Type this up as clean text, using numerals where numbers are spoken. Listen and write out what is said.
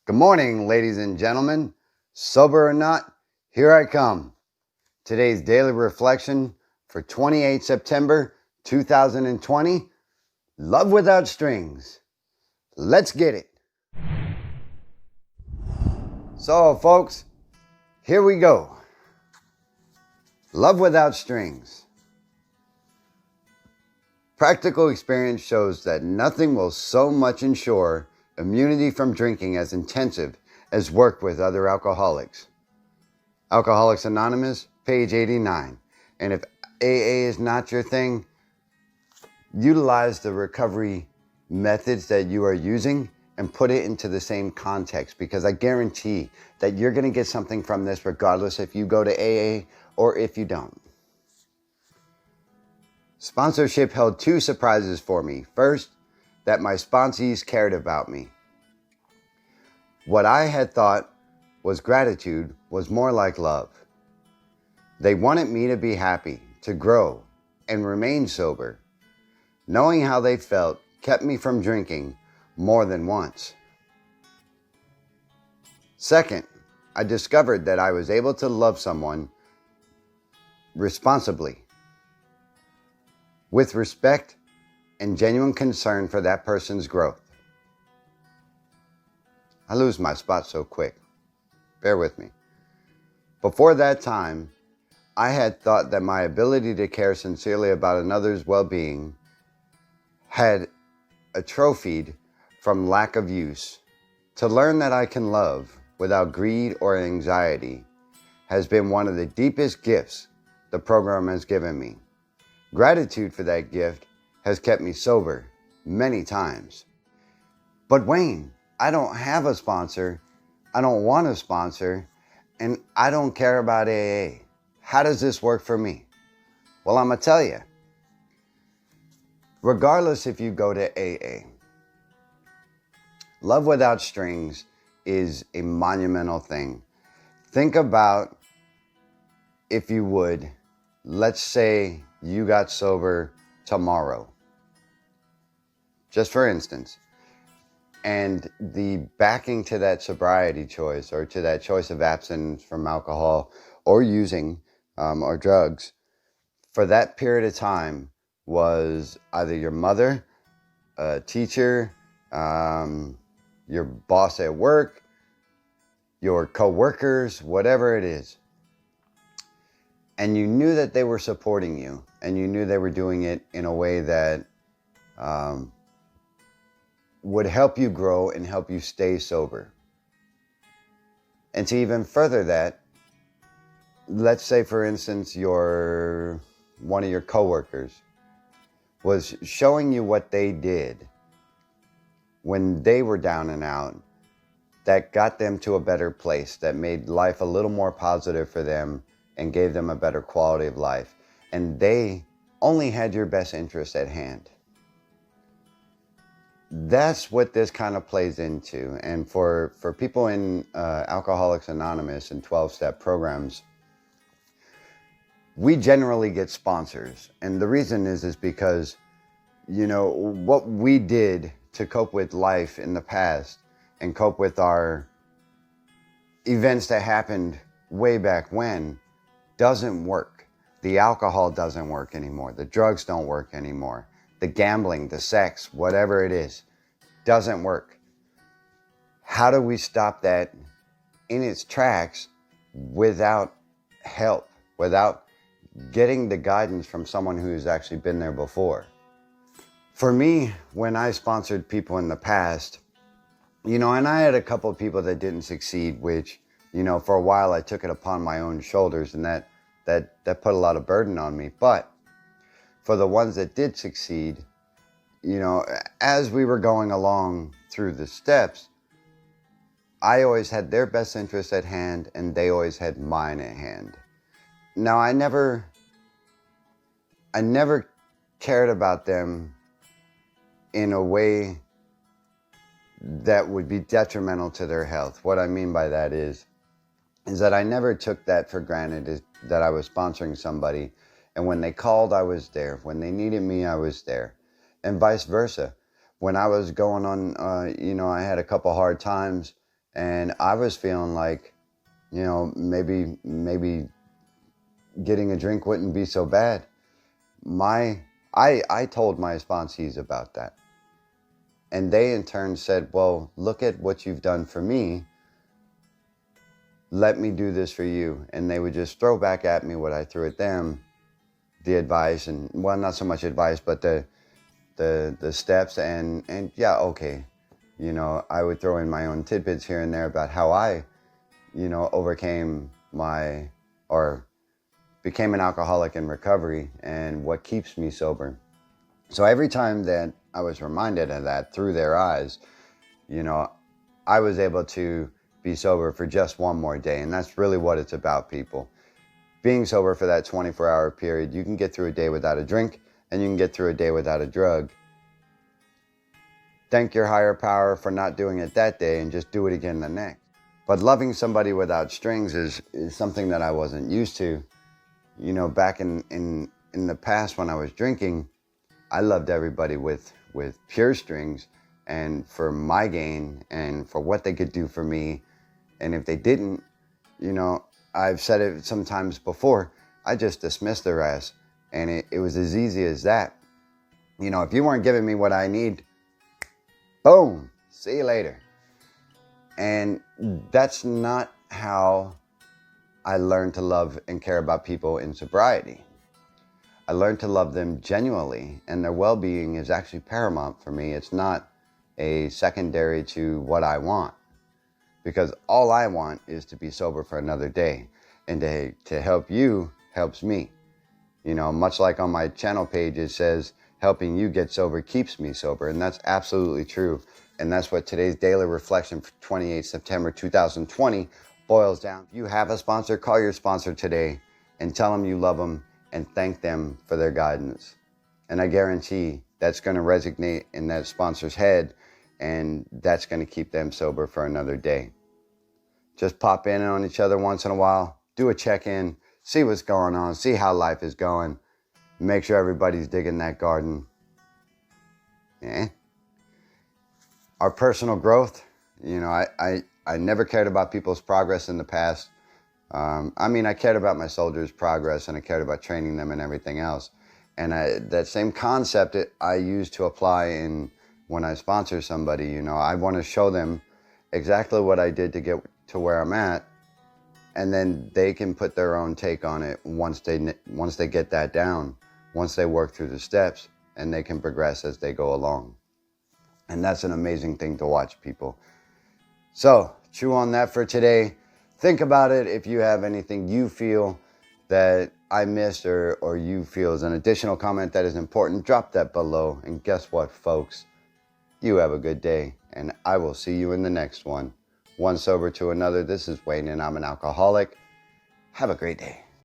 Good morning, ladies and gentlemen. Sober or not, here I come. Today's daily reflection for 28 September 2020, Love Without Strings. Let's get it. So, folks, here we go. Love Without Strings. Practical experience shows that nothing will so much ensure immunity from drinking as intensive as work with other alcoholics. Alcoholics Anonymous, page 89. And if AA is not your thing, utilize the recovery methods that you are using and put it into the same context, because I guarantee that you're going to get something from this regardless if you go to AA or if you don't. Sponsorship held two surprises for me. First, that my sponsees cared about me. What I had thought was gratitude was more like love. They wanted me to be happy, to grow, and remain sober. Knowing how they felt kept me from drinking more than once. Second, I discovered that I was able to love someone responsibly, with respect and genuine concern for that person's growth. I lose my spot so quick. Bear with me. Before that time, I had thought that my ability to care sincerely about another's well-being had atrophied from lack of use. To learn that I can love without greed or anxiety has been one of the deepest gifts the program has given me. Gratitude for that gift has kept me sober many times. But Wayne, I don't have a sponsor, I don't want a sponsor, and I don't care about AA. How does this work for me? Well, I'm going to tell you. Regardless if you go to AA, Love Without Strings is a monumental thing. Think about, if you would, let's say you got sober tomorrow, just for instance, and the backing to that sobriety choice or to that choice of abstinence from alcohol or using or drugs for that period of time was either your mother, a teacher, your boss at work, your co-workers, whatever it is. And you knew that they were supporting you, and you knew they were doing it in a way that would help you grow and help you stay sober. And to even further that, let's say, for instance, one of your coworkers was showing you what they did when they were down and out that got them to a better place, that made life a little more positive for them and gave them a better quality of life. And they only had your best interest at hand. That's what this kind of plays into. And for people in Alcoholics Anonymous and 12-step programs, we generally get sponsors. And the reason is because, what we did to cope with life in the past and cope with our events that happened way back when doesn't work. The alcohol doesn't work anymore. The drugs don't work anymore. The gambling, the sex, whatever it is, doesn't work. How do we stop that in its tracks without help, without getting the guidance from someone who's actually been there before? For me, when I sponsored people in the past, and I had a couple of people that didn't succeed, which, for a while I took it upon my own shoulders, and that put a lot of burden on me. But for the ones that did succeed, as we were going along through the steps, I always had their best interest at hand, and they always had mine at hand. Now, I never cared about them in a way that would be detrimental to their health. What I mean by that is that I never took that for granted, that I was sponsoring somebody, and when they called, I was there. When they needed me, I was there. And vice versa. When I was going on, I had a couple hard times, And I was feeling like, maybe getting a drink wouldn't be so bad. I told my sponsees about that. And they in turn said, well, look at what you've done for me. Let me do this for you. And they would just throw back at me what I threw at them, the advice, and well, not so much advice, but the steps, and yeah, okay. I would throw in my own tidbits here and there about how I, overcame or became an alcoholic in recovery and what keeps me sober. So every time that I was reminded of that through their eyes, I was able to be sober for just one more day. And that's really what it's about, people. Being sober for that 24-hour period, you can get through a day without a drink, and you can get through a day without a drug. Thank your higher power for not doing it that day and just do it again the next. But loving somebody without strings is something that I wasn't used to. Back in the past when I was drinking, I loved everybody with pure strings and for my gain and for what they could do for me. And if they didn't, I've said it sometimes before, I just dismissed their ass. And it was as easy as that. If you weren't giving me what I need, boom, see you later. And that's not how I learned to love and care about people in sobriety. I learned to love them genuinely, and their well-being is actually paramount for me. It's not a secondary to what I want, because all I want is to be sober for another day, and to help you helps me. Much like on my channel page, it says, helping you get sober keeps me sober, and that's absolutely true. And that's what today's daily reflection for 28 September 2020 boils down. If you have a sponsor, call your sponsor today and tell them you love them and thank them for their guidance. And I guarantee that's going to resonate in that sponsor's head, and that's going to keep them sober for another day. Just pop in on each other once in a while, do a check-in, see what's going on, see how life is going, make sure everybody's digging that garden. Our personal growth, I never cared about people's progress in the past. I cared about my soldiers' progress, and I cared about training them and everything else. And that same concept I use to apply when I sponsor somebody. I want to show them exactly what I did to get to where I'm at, and then they can put their own take on it once they get that down, once they work through the steps, and they can progress as they go along. And that's an amazing thing to watch, people. So, chew on that for today. Think about it. If you have anything you feel that I missed or you feel is an additional comment that is important, drop that below. And guess what, folks? You have a good day, and I will see you in the next one. One sober to another. This is Wayne, and I'm an alcoholic. Have a great day.